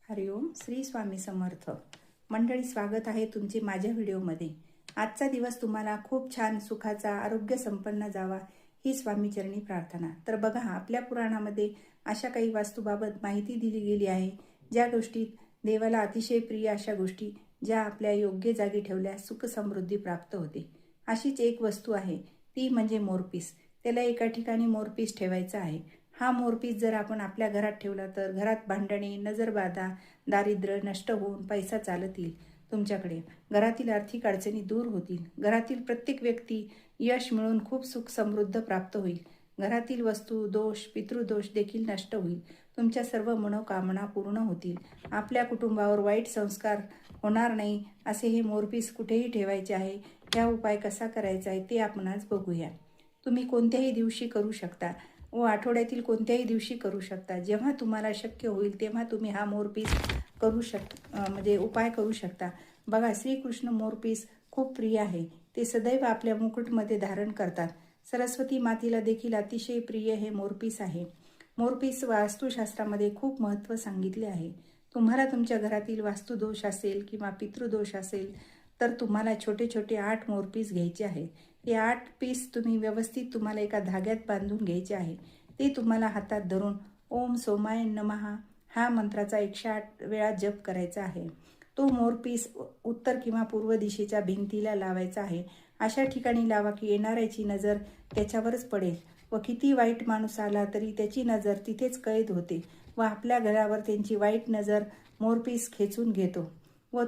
हरिओम श्री स्वामी समर्थ मंडळी, स्वागत आहे तुमचे माझ्या व्हिडिओमध्ये। आजचा दिवस तुम्हाला खूप छान सुखाचा आरोग्य संपन्न जावा ही स्वामीचरणी प्रार्थना। तर बघा, आपल्या पुराणामध्ये अशा काही वास्तूबाबत माहिती दिली गेली आहे ज्या गोष्टी देवाला अतिशय प्रिय, अशा गोष्टी ज्या आपल्या योग्य जागी ठेवल्यास सुख समृद्धी प्राप्त होते। अशीच एक वस्तू आहे ती म्हणजे मोरपीस। त्याला एका ठिकाणी मोरपीस ठेवायचा आहे। हा मोरपीस जर आपण आपल्या घरात ठेवला तर घरात भांडणे, नजरबाधा, दारिद्र्य नष्ट होऊन पैसा चालत येईल तुमच्याकडे। घरातील आर्थिक अडचणी दूर होतील। घरातील प्रत्येक व्यक्ती यश मिळून खूप सुख समृद्ध प्राप्त होईल। घरातील वस्तू दोष, पितृदोष देखील नष्ट होईल। तुमच्या सर्व मनोकामना पूर्ण होतील। आपल्या कुटुंबावर वाईट संस्कार होणार नाही असे हे मोरपीस कुठेही ठेवायचे आहे। हा उपाय कसा करायचा आहे ते आपण आज बघूया। तुम्ही कोणत्याही दिवशी करू शकता व आठवड्यातील कोणत्याही दिवशी करू शकता। जेव्हा तुम्हाला शक्य होईल तेव्हा तुम्ही हा मोरपीस उपाय करू शकता। बघा, श्रीकृष्ण मोरपीस खूप प्रिय आहे। ते सदैव आपल्या मुकुटमध्ये धारण करतात। सरस्वती मातेला देखील अतिशय प्रिय हे मोरपीस आहे। मोरपीस वास्तुशास्त्रामध्ये खूप महत्त्व सांगितले आहे। तुम्हाला तुमच्या घरातील वास्तुदोष असेल किंवा पितृदोष असेल तर तुम्हाला छोटे छोटे 8 मोरपीस घ्यायचे आहेत। हे 8 पीस तुम्ही व्यवस्थित तुम्हाला एका धाग्यात बांधून घ्यायचे आहे। ते तुम्हाला हातात धरून ओम सोमाय नमः हा मंत्राचा 108 वेळा जप करायचा आहे। तो मोरपीस उत्तर किंवा पूर्व दिशेच्या भिंतीला लावायचा आहे। अशा ठिकाणी लावा की येणाऱ्याची नजर त्याच्यावरच पडेल व किती वाईट माणूस आला तरी त्याची नजर तिथेच कैद होते व आपल्या घरावर त्यांची वाईट नजर मोरपीस खेचून घेतो व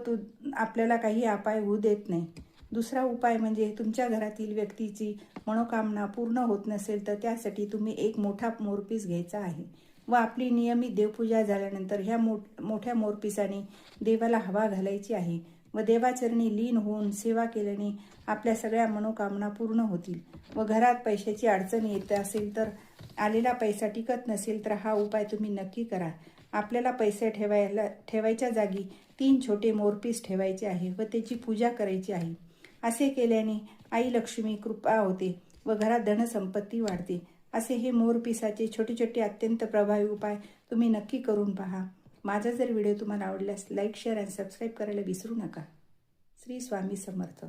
आपल्याला काही अपाय होऊ देत नाही। दुसरा उपाय म्हणजे तुमच्या घरातील व्यक्तीची मनोकामना पूर्ण होत नसेल तर त्यासाठी तुम्ही एक मोठा मोरपीस घ्यायचा आहे व आपली नियमित देवपूजा झाल्यानंतर ह्या मोठ्या मोरपीसाने देवाला हवा घालायची आहे व देवाचरणी लीन होऊन सेवा केल्याने आपल्या सगळ्या मनोकामना पूर्ण होतील व घरात पैशाची अडचण येत असेल तर, आलेला पैसा टिकत नसेल तर हा उपाय तुम्ही नक्की करा। आपल्याला पैसे ठेवायच्या जागी 3 छोटे मोरपीस ठेवायचे आहे व त्याची पूजा करायची आहे। असे केल्याने आई लक्ष्मी कृपा होते व घरात धनसंपत्ती वाढते। असे हे मोरपीसाचे छोटे छोटे अत्यंत प्रभावी उपाय तुम्ही नक्की करून पहा। माझा जर व्हिडिओ तुम्हाला आवडल्यास लाईक, शेअर आणि सबस्क्राईब करायला विसरू नका। श्री स्वामी समर्थ।